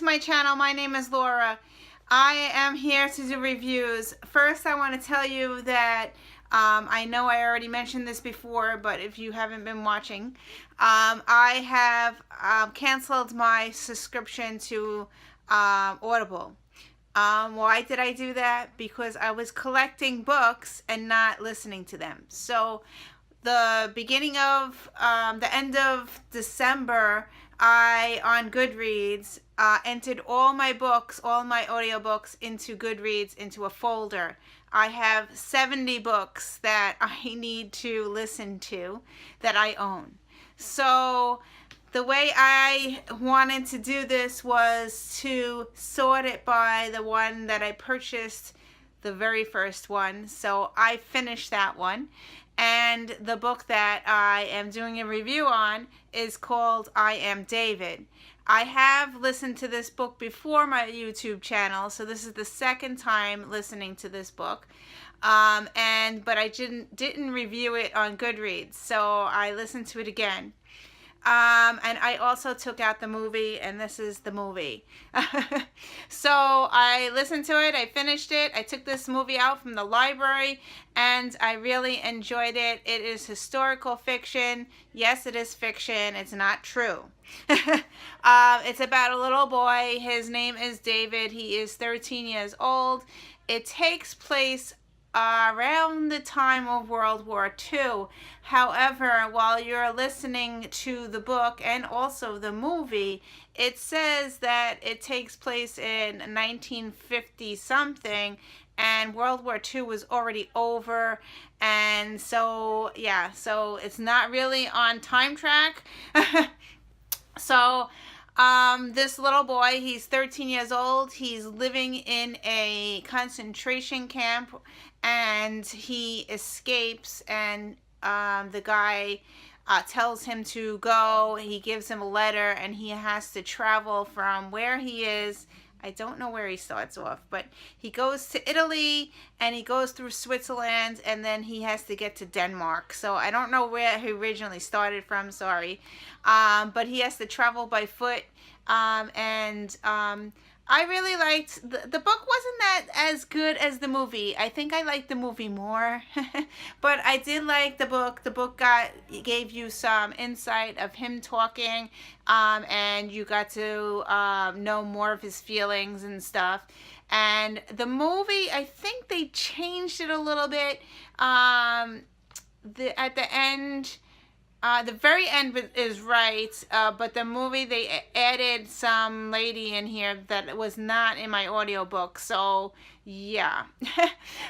to my channel. My name is Laura. I am here to do reviews. First, I want to tell you that I know I already mentioned this before, but if you haven't been watching, I have canceled my subscription to Audible. Why did I do that? Because I was collecting books and not listening to them. So the beginning of the end of December, I on Goodreads entered all my books, all my audiobooks into Goodreads into a folder. I have 70 books that I need to listen to that I own. So the way I wanted to do this was to sort it by the one that I purchased, the very first one. So I finished that one. And the book that I am doing a review on is called I Am David. I have listened to this book before my YouTube channel, so this is the second time listening to this book. But I didn't review it on Goodreads, so I listened to it again. And I also took out the movie, and this is the movie. So I listened to it, I finished it, I took this movie out from the library, and I really enjoyed it. It is historical fiction. Yes, it is fiction. It's not true. It's about a little boy. His name is David. He is 13 years old. It takes place around the time of World War II. However, while you're listening to the book and also the movie, it says that it takes place in 1950 something, and World War II was already over. And so yeah, so it's not really on time track. So this little boy, he's 13 years old. He's living in a concentration camp, and he escapes, and the guy tells him to go. He gives him a letter, and he has to travel from where he is. I don't know where he starts off, but he goes to Italy, and he goes through Switzerland, and then he has to get to Denmark. So I don't know where he originally started from, sorry. But he has to travel by foot, I really liked, the book wasn't that as good as the movie. I think I liked the movie more, but I did like the book. The book gave you some insight of him talking, and you got to know more of his feelings and stuff. And the movie, I think they changed it a little bit. At the end, the very end is right, but the movie, they added some lady in here that was not in my audiobook, so yeah.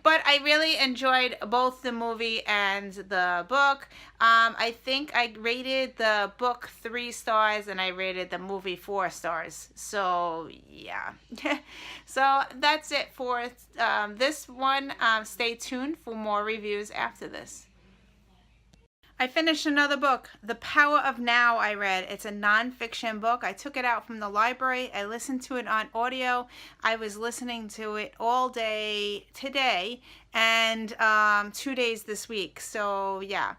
But I really enjoyed both the movie and the book. I think I rated the book 3 stars and I rated the movie 4 stars, so yeah. So that's it for this one. Stay tuned for more reviews after this. I finished another book, The Power of Now. I read. It's a nonfiction book. I took it out from the library. I listened to it on audio. I was listening to it all day today and 2 days this week. So yeah.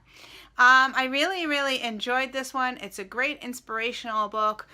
I really enjoyed this one. It's a great inspirational book.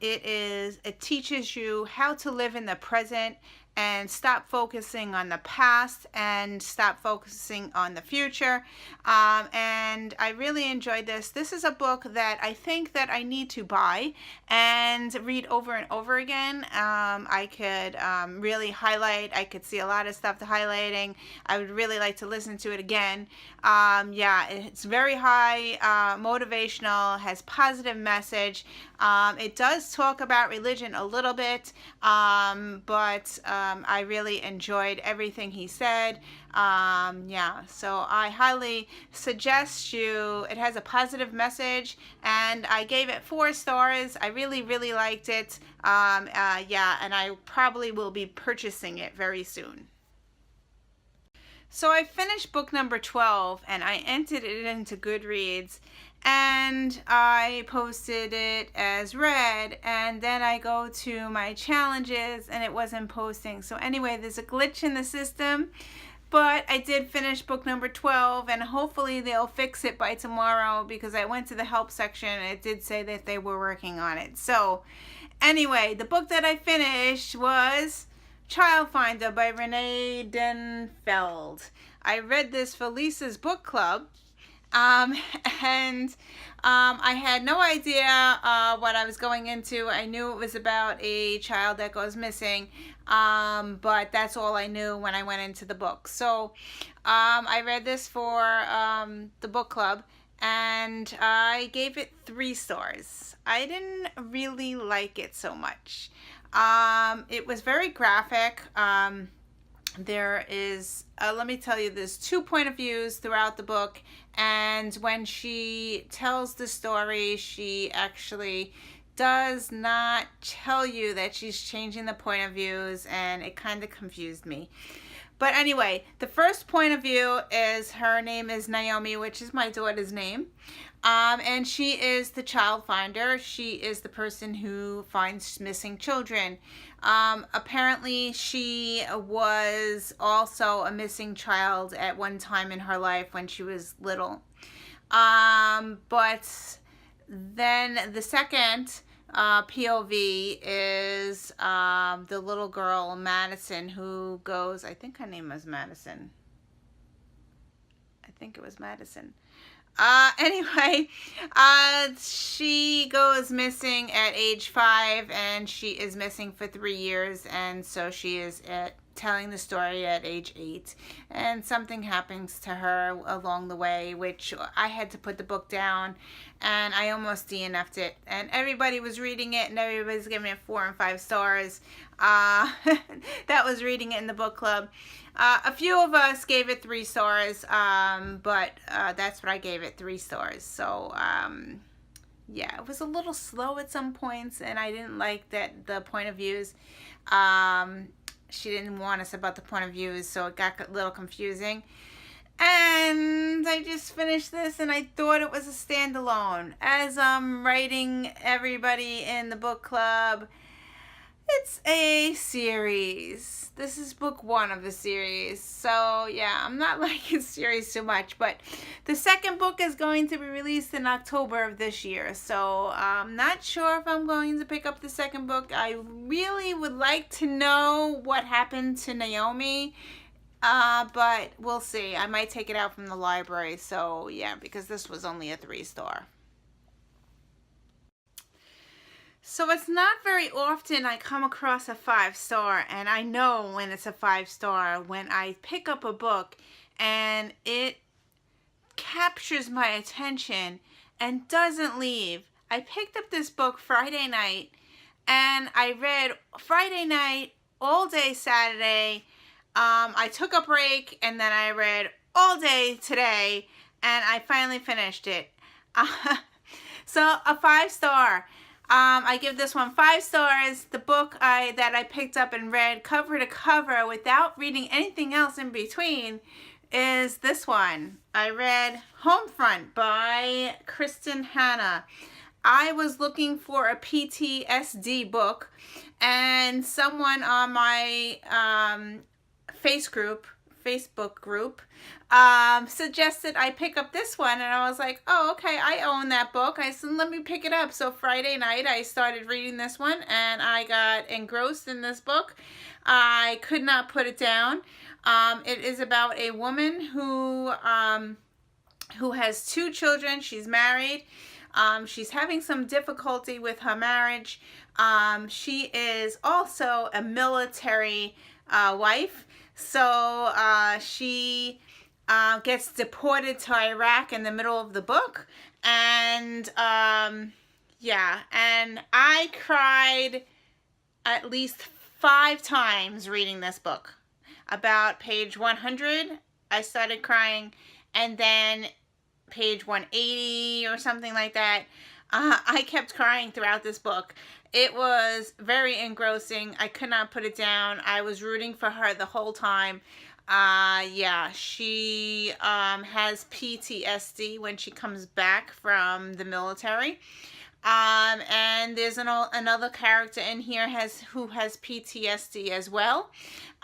It teaches you how to live in the present and stop focusing on the past and stop focusing on the future. And I really enjoyed this. This is a book that I think that I need to buy and read over and over again. I could really highlight. I could see a lot of stuff highlighting. I would really like to listen to it again. Yeah, it's very high motivational, has positive message. It does talk about religion a little bit, but I really enjoyed everything he said. Yeah, so I highly suggest you. It has a positive message, and I gave it 4 stars. I really liked it. Yeah, and I probably will be purchasing it very soon. So I finished book number 12, and I entered it into Goodreads, and I posted it as read, and then I go to my challenges and it wasn't posting. So anyway, there's a glitch in the system, But I did finish book number 12, and hopefully they'll fix it by tomorrow, because I went to the help section and it did say that they were working on it. So anyway, the book that I finished was Child Finder by Renee Denfeld. I read this for Lisa's book club, and I had no idea what I was going into. I knew it was about a child that goes missing, but that's all I knew when I went into the book. So I read this for the book club, and I gave it 3 stars. I didn't really like it so much. It was very graphic. There is, let me tell you, there's 2 point of views throughout the book, and when she tells the story, she actually does not tell you that she's changing the point of views, and it kind of confused me. But anyway, the first point of view is, her name is Naomi, which is my daughter's name. And she is the child finder. She is the person who finds missing children. Apparently she was also a missing child at one time in her life when she was little. But then the second POV is the little girl, Madison, who goes, I think her name was Madison. I think it was Madison. Anyway, she goes missing at age 5, and she is missing for 3 years, and so she is telling the story at age 8, and something happens to her along the way, which I had to put the book down, and I almost DNF'd it, and everybody was reading it, and everybody's giving it 4 and 5 stars. That was reading it in the book club. A few of us gave it 3 stars, but that's what I gave it, 3 stars. So yeah, it was a little slow at some points, and I didn't like that the point of views. She didn't warn us about the point of views, so it got a little confusing. And I just finished this, and I thought it was a standalone. As I'm writing everybody in the book club, it's a series. This is book 1 of the series. So yeah, I'm not liking series too much, but the second book is going to be released in October of this year. So I'm not sure if I'm going to pick up the second book. I really would like to know what happened to Naomi, but we'll see. I might take it out from the library. So yeah, because this was only a 3-star. So it's not very often I come across a 5-star, and I know when it's a 5-star when I pick up a book and it captures my attention and doesn't leave. I picked up this book Friday night, and I read Friday night all day Saturday. I took a break, and then I read all day today, and I finally finished it. So a 5-star. I give this one 5 stars. The book that I picked up and read cover to cover without reading anything else in between is this one. I read Homefront by Kristen Hanna. I was looking for a PTSD book, and someone on my Facebook group suggested I pick up this one, and I was like, oh, okay, I own that book. I said, let me pick it up. So Friday night I started reading this one, and I got engrossed in this book. I could not put it down. It is about a woman who has 2 children. She's married. She's having some difficulty with her marriage. She is also a military wife. So she gets deported to Iraq in the middle of the book. And yeah, and I cried at least 5 times reading this book. About page 100, I started crying, and then page 180 or something like that, I kept crying throughout this book. It was very engrossing. I could not put it down. I was rooting for her the whole time. Yeah, she has PTSD when she comes back from the military. And there's another character in here who has PTSD as well.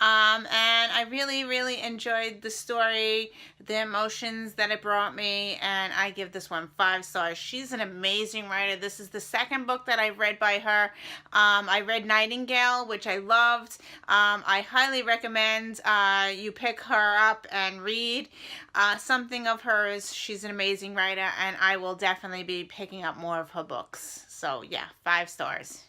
And I really, really enjoyed the story, the emotions that it brought me, and I give this one 5 stars. She's an amazing writer. This is the second book that I've read by her. I read Nightingale, which I loved. I highly recommend you pick her up and read something of hers. She's an amazing writer, and I will definitely be picking up more of her books. So yeah, 5 stars.